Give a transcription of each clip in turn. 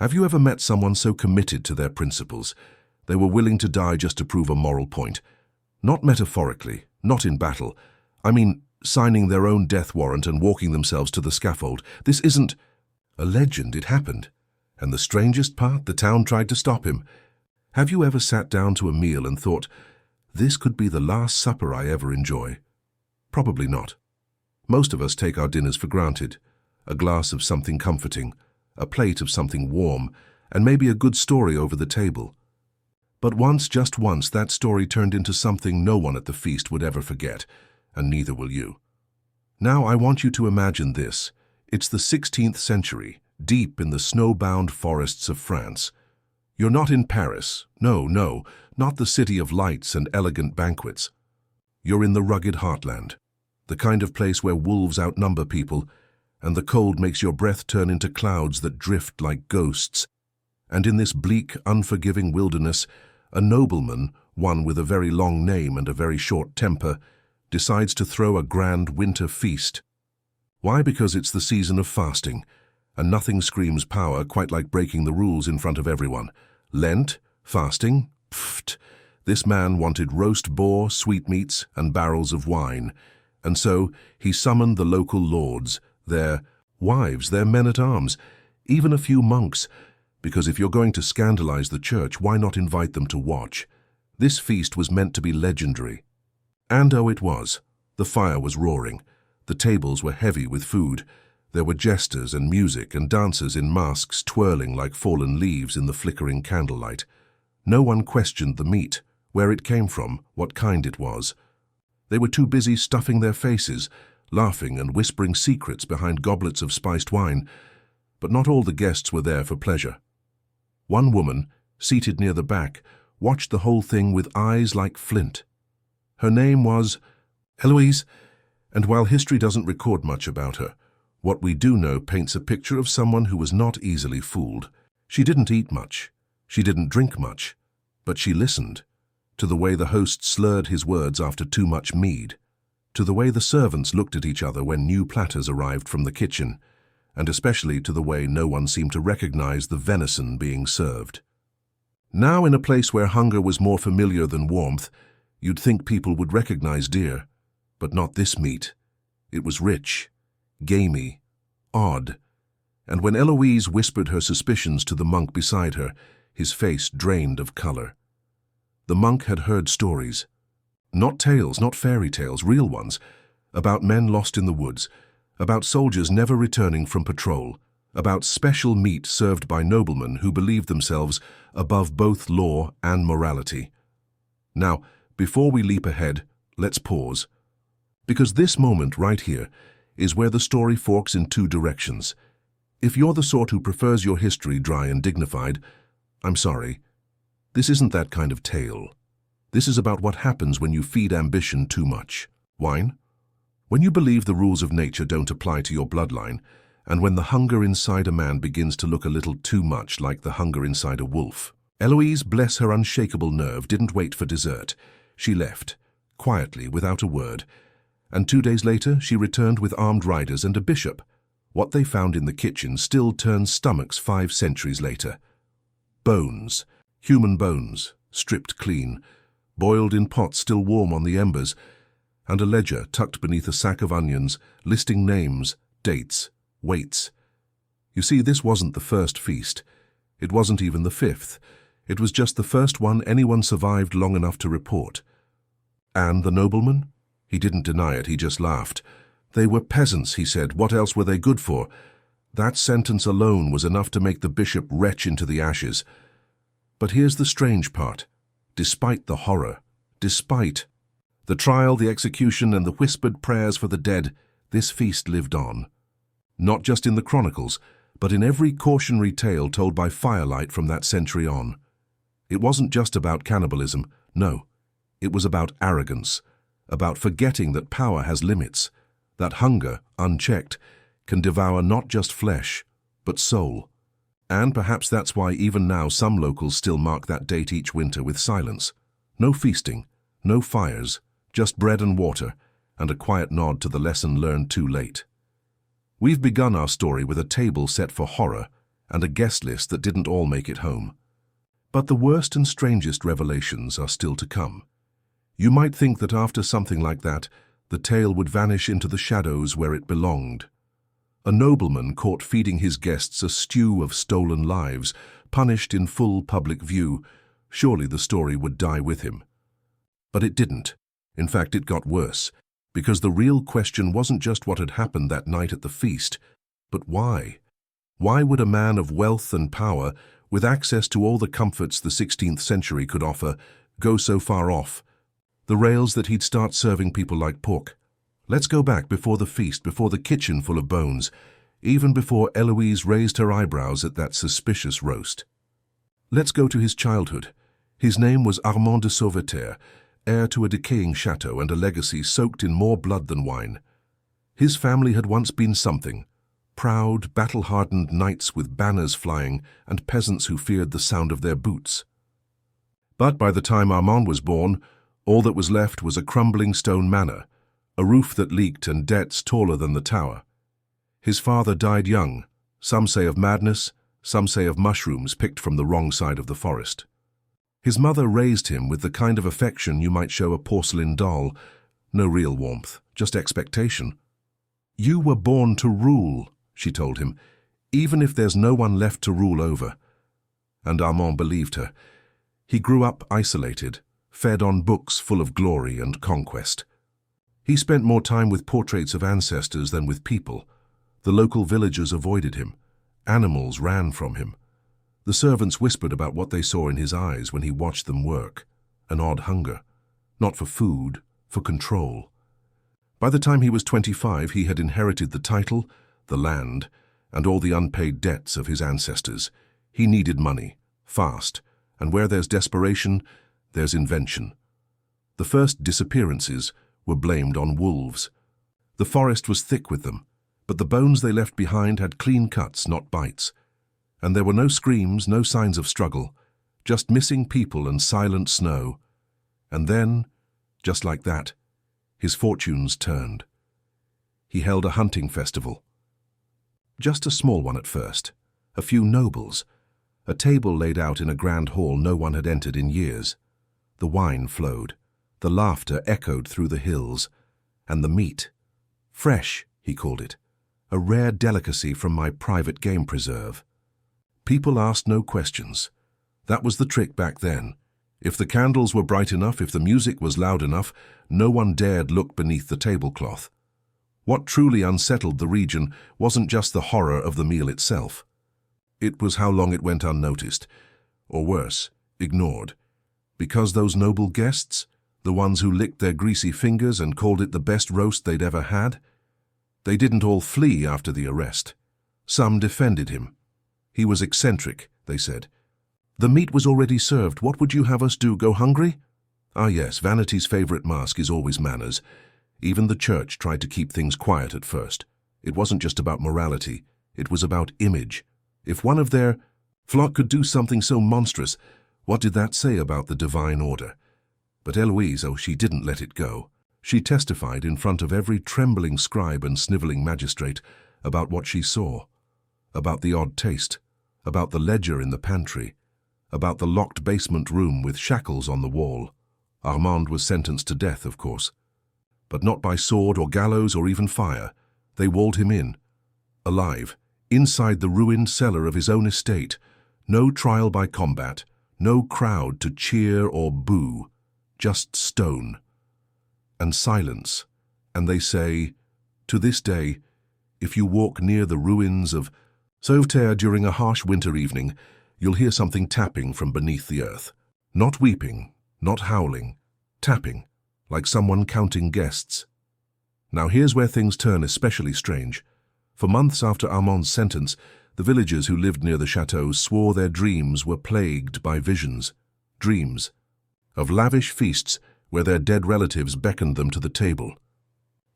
Have you ever met someone so committed to their principles, they were willing to die just to prove a moral point? Not metaphorically, not in battle. I mean, signing their own death warrant and walking themselves to the scaffold. This isn't a legend, it happened. And the strangest part, the town tried to stop him. Have you ever sat down to a meal and thought, this could be the last supper I ever enjoy? Probably not. Most of us take our dinners for granted. A glass of something comforting, a plate of something warm, and maybe a good story over the table. But once, just once, that story turned into something no one at the feast would ever forget, and neither will you. Now I want you to imagine this. It's the 16th century, deep in the snow-bound forests of France. You're not in Paris. No, not the city of lights and elegant banquets. You're in the rugged heartland, the kind of place where wolves outnumber people, and the cold makes your breath turn into clouds that drift like ghosts. And in this bleak, unforgiving wilderness, a nobleman, one with a very long name and a very short temper, decides to throw a grand winter feast. Why? Because it's the season of fasting, and nothing screams power quite like breaking the rules in front of everyone. Lent? Fasting? Pfft! This man wanted roast boar, sweetmeats, and barrels of wine, and so he summoned the local lords, their wives, their men-at-arms, even a few monks, because if you're going to scandalize the church, why not invite them to watch? This feast was meant to be legendary. And oh, it was. The fire was roaring. The tables were heavy with food. There were jesters and music and dancers in masks twirling like fallen leaves in the flickering candlelight. No one questioned the meat, where it came from, what kind it was. They were too busy stuffing their faces, laughing and whispering secrets behind goblets of spiced wine. But not all the guests were there for pleasure. One woman, seated near the back, watched the whole thing with eyes like flint. Her name was Eloise, and while history doesn't record much about her, what we do know paints a picture of someone who was not easily fooled. She didn't eat much, she didn't drink much, but she listened to the way the host slurred his words after too much mead, to the way the servants looked at each other when new platters arrived from the kitchen, and especially to the way no one seemed to recognize the venison being served. Now, in a place where hunger was more familiar than warmth, you'd think people would recognize deer, but not this meat. It was rich, gamey, odd, and when Eloise whispered her suspicions to the monk beside her, his face drained of color. The monk had heard stories. Not tales, not fairy tales, real ones, about men lost in the woods, about soldiers never returning from patrol, about special meat served by noblemen who believed themselves above both law and morality. Now, before we leap ahead, let's pause. Because this moment right here is where the story forks in two directions. If you're the sort who prefers your history dry and dignified, I'm sorry. This isn't that kind of tale. This is about what happens when you feed ambition too much. Wine? When you believe the rules of nature don't apply to your bloodline, and when the hunger inside a man begins to look a little too much like the hunger inside a wolf. Eloise, bless her unshakable nerve, didn't wait for dessert. She left, quietly, without a word, and 2 days later she returned with armed riders and a bishop. What they found in the kitchen still turns stomachs 5 centuries later. Bones, human bones, stripped clean, boiled in pots still warm on the embers, and a ledger tucked beneath a sack of onions, listing names, dates, weights. You see, this wasn't the first feast. It wasn't even the 5th. It was just the first one anyone survived long enough to report. And the nobleman? He didn't deny it, he just laughed. They were peasants, he said. What else were they good for? That sentence alone was enough to make the bishop retch into the ashes. But here's the strange part. Despite the horror, despite the trial, the execution, and the whispered prayers for the dead, this feast lived on. Not just in the chronicles, but in every cautionary tale told by firelight from that century on. It wasn't just about cannibalism, no. It was about arrogance, about forgetting that power has limits, that hunger, unchecked, can devour not just flesh, but soul. And perhaps that's why even now some locals still mark that date each winter with silence. No feasting, no fires, just bread and water, and a quiet nod to the lesson learned too late. We've begun our story with a table set for horror, and a guest list that didn't all make it home. But the worst and strangest revelations are still to come. You might think that after something like that, the tale would vanish into the shadows where it belonged. A nobleman caught feeding his guests a stew of stolen lives, punished in full public view. Surely the story would die with him. But it didn't. In fact, it got worse, because the real question wasn't just what had happened that night at the feast, but why? Why would a man of wealth and power, with access to all the comforts the 16th century could offer, go so far off the rails that he'd start serving people like pork? Let's go back before the feast, before the kitchen full of bones, even before Eloise raised her eyebrows at that suspicious roast. Let's go to his childhood. His name was Armand de Sauveterre, heir to a decaying chateau and a legacy soaked in more blood than wine. His family had once been something: proud, battle-hardened knights with banners flying and peasants who feared the sound of their boots. But by the time Armand was born, all that was left was a crumbling stone manor, a roof that leaked and debts taller than the tower. His father died young, some say of madness, some say of mushrooms picked from the wrong side of the forest. His mother raised him with the kind of affection you might show a porcelain doll. No real warmth, just expectation. "You were born to rule," she told him, "even if there's no one left to rule over." And Armand believed her. He grew up isolated, fed on books full of glory and conquest. He spent more time with portraits of ancestors than with people. The local villagers avoided him. Animals ran from him. The servants whispered about what they saw in his eyes when he watched them work. An odd hunger. Not for food, for control. By the time he was 25, he had inherited the title, the land, and all the unpaid debts of his ancestors. He needed money, fast, and where there's desperation, there's invention. The first disappearances were blamed on wolves. The forest was thick with them, but the bones they left behind had clean cuts, not bites. And there were no screams, no signs of struggle, just missing people and silent snow. And then, just like that, his fortunes turned. He held a hunting festival. Just a small one at first, a few nobles, a table laid out in a grand hall no one had entered in years. The wine flowed, the laughter echoed through the hills, and the meat, fresh, he called it, a rare delicacy from my private game preserve. People asked no questions. That was the trick back then. If the candles were bright enough, if the music was loud enough, no one dared look beneath the tablecloth. What truly unsettled the region wasn't just the horror of the meal itself. It was how long it went unnoticed, or worse, ignored. Because those noble guests, the ones who licked their greasy fingers and called it the best roast they'd ever had, they didn't all flee after the arrest. Some defended him. He was eccentric, they said. The meat was already served. What would you have us do, go hungry? Ah yes, vanity's favorite mask is always manners. Even the church tried to keep things quiet at first. It wasn't just about morality. It was about image. If one of their flock could do something so monstrous, what did that say about the divine order? But Eloise, she didn't let it go. She testified in front of every trembling scribe and sniveling magistrate about what she saw, about the odd taste, about the ledger in the pantry, about the locked basement room with shackles on the wall. Armand was sentenced to death, of course. But not by sword or gallows or even fire. They walled him in, alive, inside the ruined cellar of his own estate. No trial by combat, no crowd to cheer or boo, just stone. And silence. And they say, to this day, if you walk near the ruins of Sauveterre during a harsh winter evening, you'll hear something tapping from beneath the earth. Not weeping, not howling, tapping, like someone counting guests. Now here's where things turn especially strange. For months after Armand's sentence, the villagers who lived near the chateau swore their dreams were plagued by visions. Dreams of lavish feasts where their dead relatives beckoned them to the table.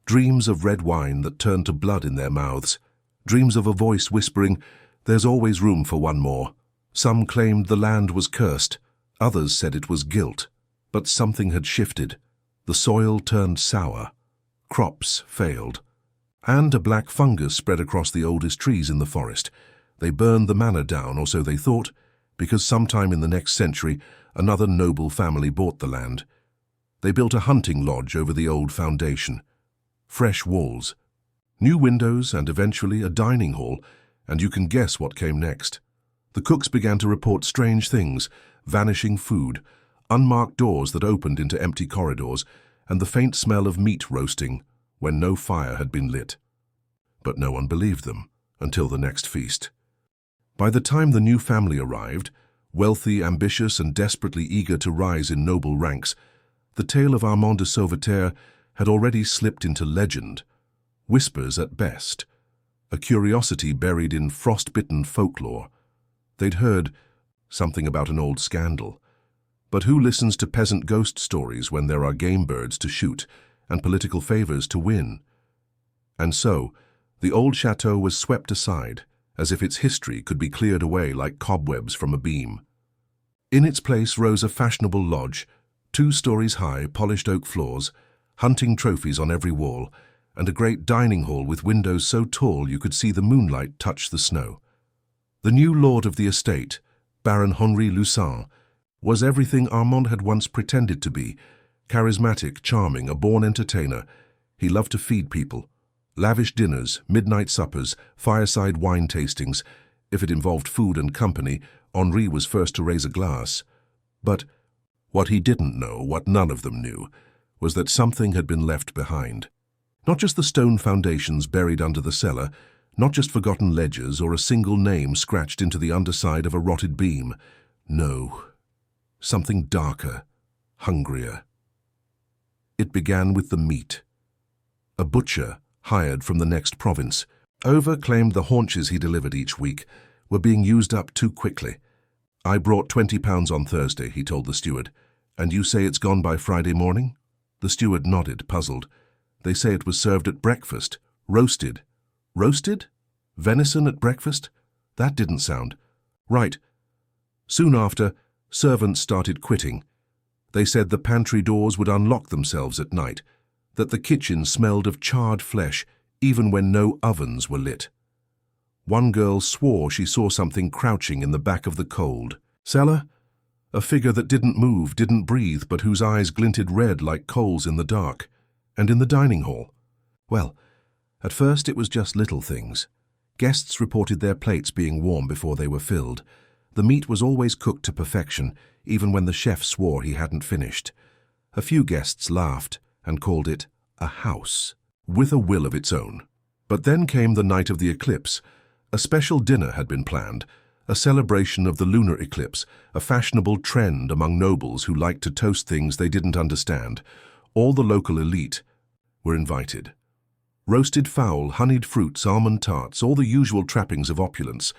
Dreams of red wine that turned to blood in their mouths. Dreams of a voice whispering, "There's always room for one more." Some claimed the land was cursed. Others said it was guilt. But something had shifted. The soil turned sour. Crops failed. And a black fungus spread across the oldest trees in the forest. They burned the manor down, or so they thought, because sometime in the next century another noble family bought the land. They built a hunting lodge over the old foundation. Fresh walls, new windows, and eventually a dining hall, and you can guess what came next. The cooks began to report strange things, vanishing food, unmarked doors that opened into empty corridors, and the faint smell of meat roasting when no fire had been lit. But no one believed them until the next feast. By the time the new family arrived, wealthy, ambitious, and desperately eager to rise in noble ranks, the tale of Armand de Sauveterre had already slipped into legend, whispers at best, a curiosity buried in frost-bitten folklore. They'd heard something about an old scandal. But who listens to peasant ghost stories when there are game birds to shoot and political favors to win? And so, the old chateau was swept aside, as if its history could be cleared away like cobwebs from a beam. In its place rose a fashionable lodge, 2 stories high, polished oak floors, hunting trophies on every wall, and a great dining hall with windows so tall you could see the moonlight touch the snow. The new lord of the estate, Baron Henri Lucin, was everything Armand had once pretended to be: charismatic, charming, a born entertainer. He loved to feed people. Lavish dinners, midnight suppers, fireside wine tastings. If it involved food and company, Henri was first to raise a glass. But what he didn't know, what none of them knew, was that something had been left behind. Not just the stone foundations buried under the cellar, not just forgotten ledgers or a single name scratched into the underside of a rotted beam. No, something darker, hungrier. It began with the meat. A butcher, hired from the next province, claimed the haunches he delivered each week were being used up too quickly. "I brought 20 pounds on Thursday," he told the steward. "And you say it's gone by Friday morning?" The steward nodded, puzzled. "They say it was served at breakfast, roasted." "Roasted? Venison at breakfast? That didn't sound right." Soon after, servants started quitting. They said the pantry doors would unlock themselves at night, that the kitchen smelled of charred flesh even when no ovens were lit. One girl swore she saw something crouching in the back of the cold cellar, a figure that didn't move, didn't breathe, but whose eyes glinted red like coals in the dark. And in the dining hall, well, at first it was just little things. Guests reported their plates being warm before they were filled. The meat was always cooked to perfection, even when the chef swore he hadn't finished. A few guests laughed and called it a house, with a will of its own. But then came the night of the eclipse. A special dinner had been planned, a celebration of the lunar eclipse, a fashionable trend among nobles who liked to toast things they didn't understand. All the local elite were invited. Roasted fowl, honeyed fruits, almond tarts, all the usual trappings of opulence.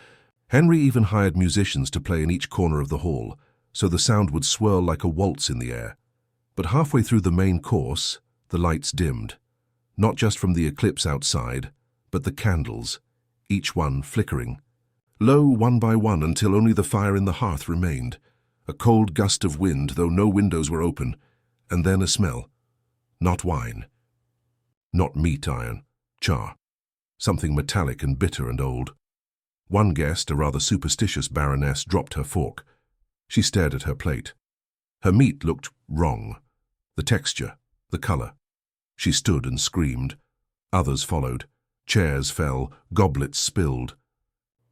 Henry even hired musicians to play in each corner of the hall, so the sound would swirl like a waltz in the air. But halfway through the main course, the lights dimmed. Not just from the eclipse outside, but the candles, each one flickering. Low, one by one, until only the fire in the hearth remained. A cold gust of wind, though no windows were open, and then a smell. Not wine. Not meat iron. Char. Something metallic and bitter and old. One guest, a rather superstitious baroness, dropped her fork. She stared at her plate. Her meat looked wrong. The texture, the color. She stood and screamed. Others followed. Chairs fell, goblets spilled.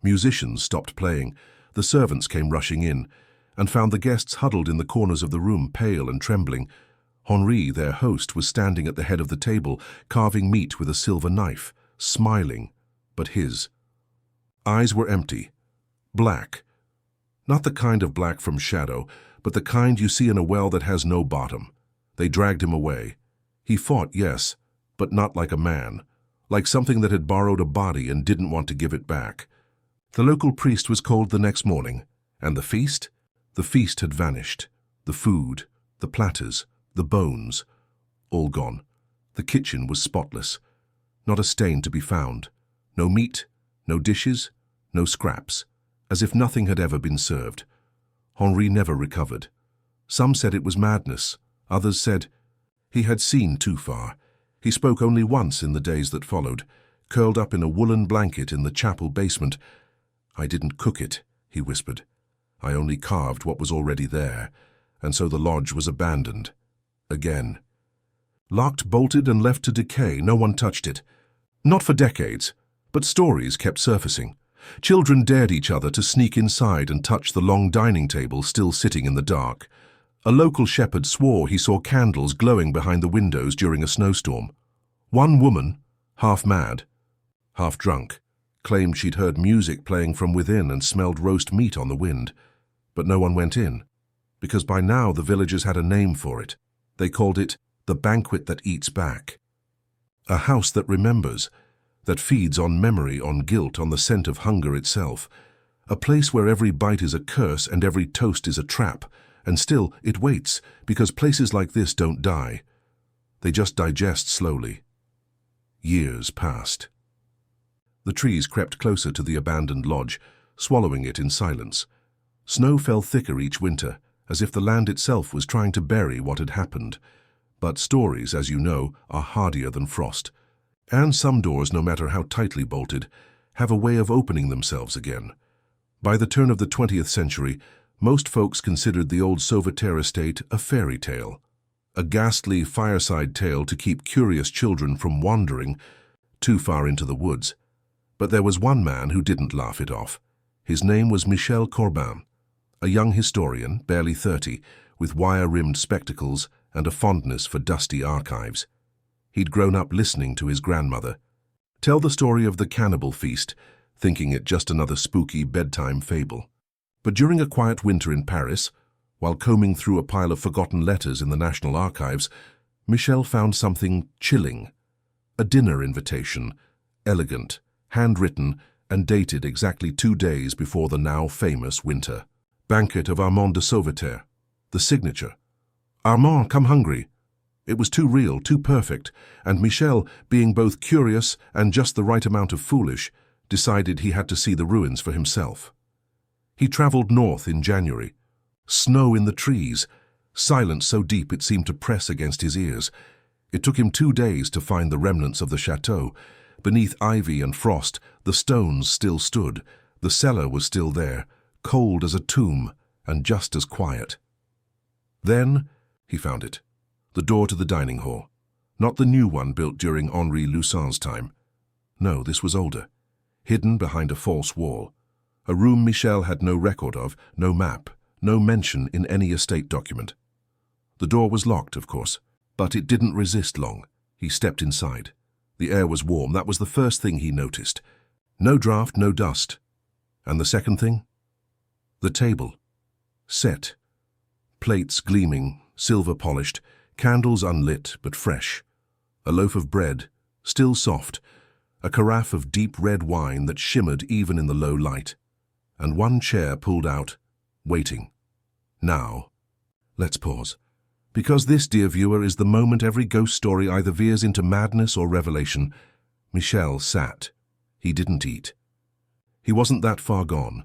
Musicians stopped playing. The servants came rushing in, and found the guests huddled in the corners of the room, pale and trembling. Henri, their host, was standing at the head of the table, carving meat with a silver knife, smiling, but his eyes were empty, black. Not the kind of black from shadow, but the kind you see in a well that has no bottom. They dragged him away. He fought, yes, but not like a man, like something that had borrowed a body and didn't want to give it back. The local priest was called the next morning, and the feast? The feast had vanished. The food, the platters, the bones, all gone. The kitchen was spotless. Not a stain to be found. No meat, no dishes, no scraps, as if nothing had ever been served. Henri never recovered. Some said it was madness. Others said he had seen too far. He spoke only once in the days that followed, curled up in a woolen blanket in the chapel basement. "I didn't cook it," he whispered. "I only carved what was already there, and so the lodge was abandoned. Again. Locked, bolted, and left to decay, no one touched it. Not for decades, but stories kept surfacing. Children dared each other to sneak inside and touch the long dining table still sitting in the dark. A local shepherd swore he saw candles glowing behind the windows during a snowstorm. One woman, half mad, half drunk, claimed she'd heard music playing from within and smelled roast meat on the wind. But no one went in, because by now the villagers had a name for it. They called it the banquet that eats back. A house that remembers, that feeds on memory, on guilt, on the scent of hunger itself. A place where every bite is a curse and every toast is a trap. And still, it waits, because places like this don't die. They just digest slowly. Years passed. The trees crept closer to the abandoned lodge, swallowing it in silence. Snow fell thicker each winter, as if the land itself was trying to bury what had happened. But stories, as you know, are hardier than frost. And some doors, no matter how tightly bolted, have a way of opening themselves again. By the turn of the 20th century, most folks considered the old Sauveterre estate a fairy tale, a ghastly fireside tale to keep curious children from wandering too far into the woods. But there was one man who didn't laugh it off. His name was Michel Corbin, a young historian, barely 30, with wire-rimmed spectacles and a fondness for dusty archives. He'd grown up listening to his grandmother tell the story of the cannibal feast, thinking it just another spooky bedtime fable. But during a quiet winter in Paris, while combing through a pile of forgotten letters in the National Archives, Michel found something chilling. A dinner invitation, elegant, handwritten, and dated exactly 2 days before the now famous winter. Banquet of Armand de Sauveterre. The signature. "Armand, come hungry." It was too real, too perfect, and Michel, being both curious and just the right amount of foolish, decided he had to see the ruins for himself. He traveled north in January. Snow in the trees, silence so deep it seemed to press against his ears. It took him 2 days to find the remnants of the chateau. Beneath ivy and frost, the stones still stood. The cellar was still there, cold as a tomb and just as quiet. Then he found it. The door to the dining hall. Not the new one built during Henri Lucin's time. No, this was older, hidden behind a false wall. A room Michel had no record of, no map, no mention in any estate document. The door was locked, of course, but it didn't resist long. He stepped inside. The air was warm. That was the first thing he noticed. No draught, no dust. And the second thing? The table. Set. Plates gleaming, silver polished, candles unlit but fresh. A loaf of bread, still soft. A carafe of deep red wine that shimmered even in the low light. And one chair pulled out, waiting. Now, let's pause. Because this, dear viewer, is the moment every ghost story either veers into madness or revelation. Michel sat. He didn't eat. He wasn't that far gone,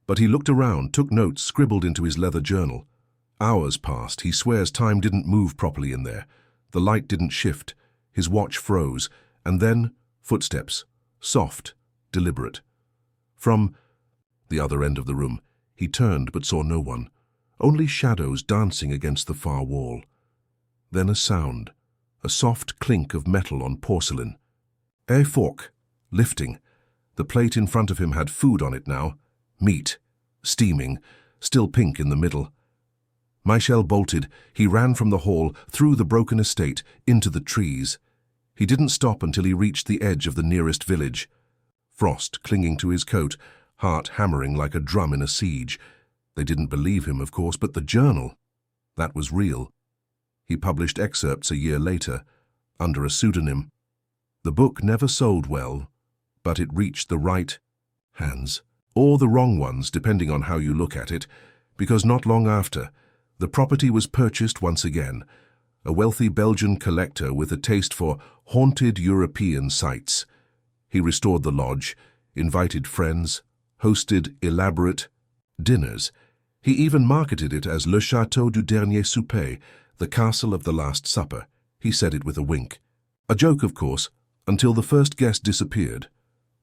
but he looked around, took notes scribbled into his leather journal. Hours passed. He swears time didn't move properly in there. The light didn't shift. His watch froze. And then, footsteps. Soft, deliberate. From the other end of the room, he turned but saw no one. Only shadows dancing against the far wall. Then a sound. A soft clink of metal on porcelain. A fork. Lifting. The plate in front of him had food on it now. Meat. Steaming. Still pink in the middle. Michel bolted. He ran from the hall, through the broken estate, into the trees. He didn't stop until he reached the edge of the nearest village. Frost clinging to his coat, heart hammering like a drum in a siege. They didn't believe him, of course, but the journal, that was real. He published excerpts a year later, under a pseudonym. The book never sold well, but it reached the right hands, or the wrong ones, depending on how you look at it, because not long after, the property was purchased once again. A wealthy Belgian collector with a taste for haunted European sites. He restored the lodge, invited friends, hosted elaborate dinners. He even marketed it as Le Château du Dernier Souper, the Castle of the Last Supper. He said it with a wink. A joke, of course, until the first guest disappeared.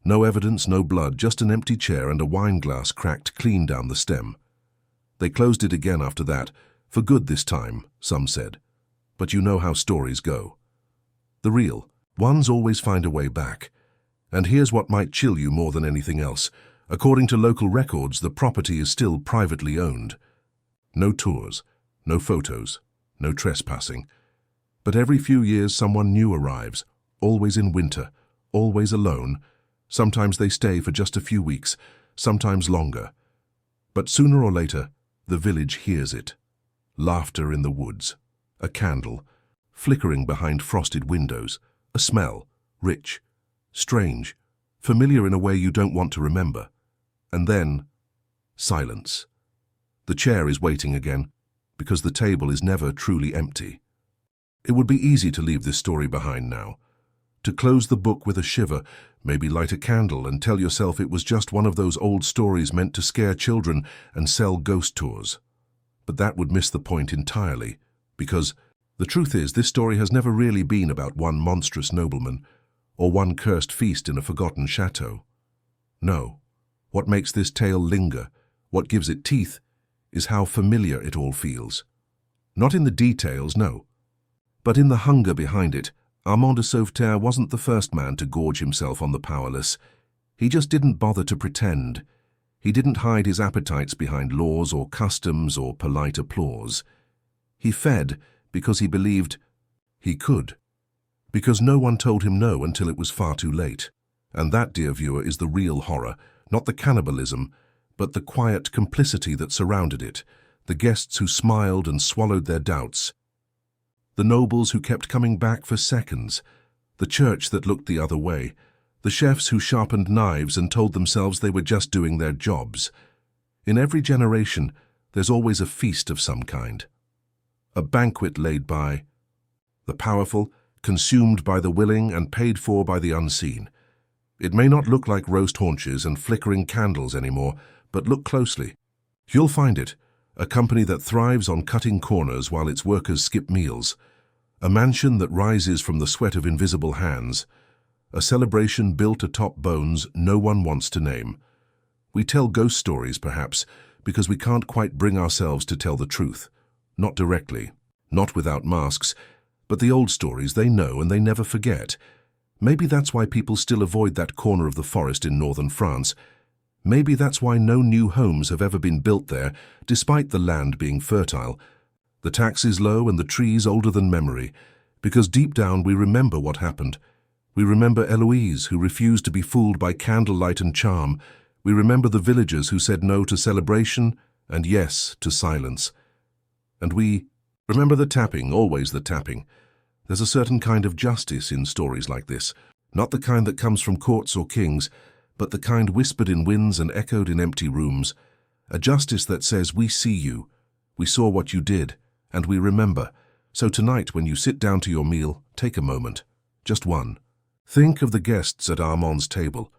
No evidence, no blood, just an empty chair and a wine glass cracked clean down the stem. They closed it again after that, for good this time, some said. But you know how stories go. The real ones always find a way back. And here's what might chill you more than anything else. According to local records, the property is still privately owned. No tours, no photos, no trespassing. But every few years someone new arrives, always in winter, always alone. Sometimes they stay for just a few weeks, sometimes longer. But sooner or later, the village hears it. Laughter in the woods, a candle, flickering behind frosted windows, a smell, rich, strange, familiar in a way you don't want to remember. And then, silence. The chair is waiting again, because the table is never truly empty. It would be easy to leave this story behind now, to close the book with a shiver, maybe light a candle and tell yourself it was just one of those old stories meant to scare children and sell ghost tours. But that would miss the point entirely, because the truth is this story has never really been about one monstrous nobleman or one cursed feast in a forgotten chateau. No, what makes this tale linger, what gives it teeth, is how familiar it all feels. Not in the details, no, but in the hunger behind it. Armand de Sauveterre wasn't the first man to gorge himself on the powerless. He just didn't bother to pretend. He didn't hide his appetites behind laws or customs or polite applause. He fed because he believed he could, because no one told him no until it was far too late. And that, dear viewer, is the real horror, not the cannibalism, but the quiet complicity that surrounded it, the guests who smiled and swallowed their doubts, the nobles who kept coming back for seconds, the church that looked the other way, the chefs who sharpened knives and told themselves they were just doing their jobs. In every generation, there's always a feast of some kind, a banquet laid by the powerful, consumed by the willing and paid for by the unseen. It may not look like roast haunches and flickering candles anymore, but look closely. You'll find it, a company that thrives on cutting corners while its workers skip meals, a mansion that rises from the sweat of invisible hands, a celebration built atop bones no one wants to name. We tell ghost stories, perhaps, because we can't quite bring ourselves to tell the truth. Not directly, not without masks, but the old stories they know and they never forget. Maybe that's why people still avoid that corner of the forest in northern France. Maybe that's why no new homes have ever been built there, despite the land being fertile, the taxes low and the trees older than memory, because deep down we remember what happened. We remember Eloise, who refused to be fooled by candlelight and charm. We remember the villagers who said no to celebration and yes to silence. And we remember the tapping, always the tapping. There's a certain kind of justice in stories like this, not the kind that comes from courts or kings, but the kind whispered in winds and echoed in empty rooms, a justice that says, we see you, we saw what you did, and we remember. So tonight, when you sit down to your meal, take a moment, just one. Think of the guests at Armand's table,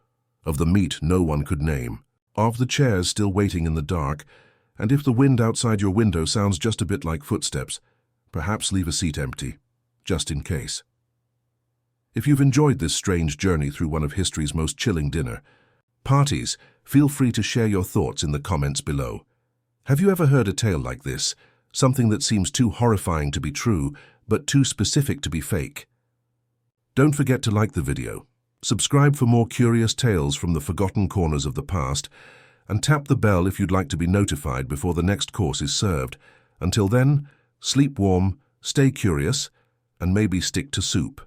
of the meat no one could name, of the chairs still waiting in the dark, and if the wind outside your window sounds just a bit like footsteps, perhaps leave a seat empty, just in case. If you've enjoyed this strange journey through one of history's most chilling parties, feel free to share your thoughts in the comments below. Have you ever heard a tale like this, something that seems too horrifying to be true, but too specific to be fake? Don't forget to like the video, subscribe for more curious tales from the forgotten corners of the past, and tap the bell if you'd like to be notified before the next course is served. Until then, sleep warm, stay curious, and maybe stick to soup.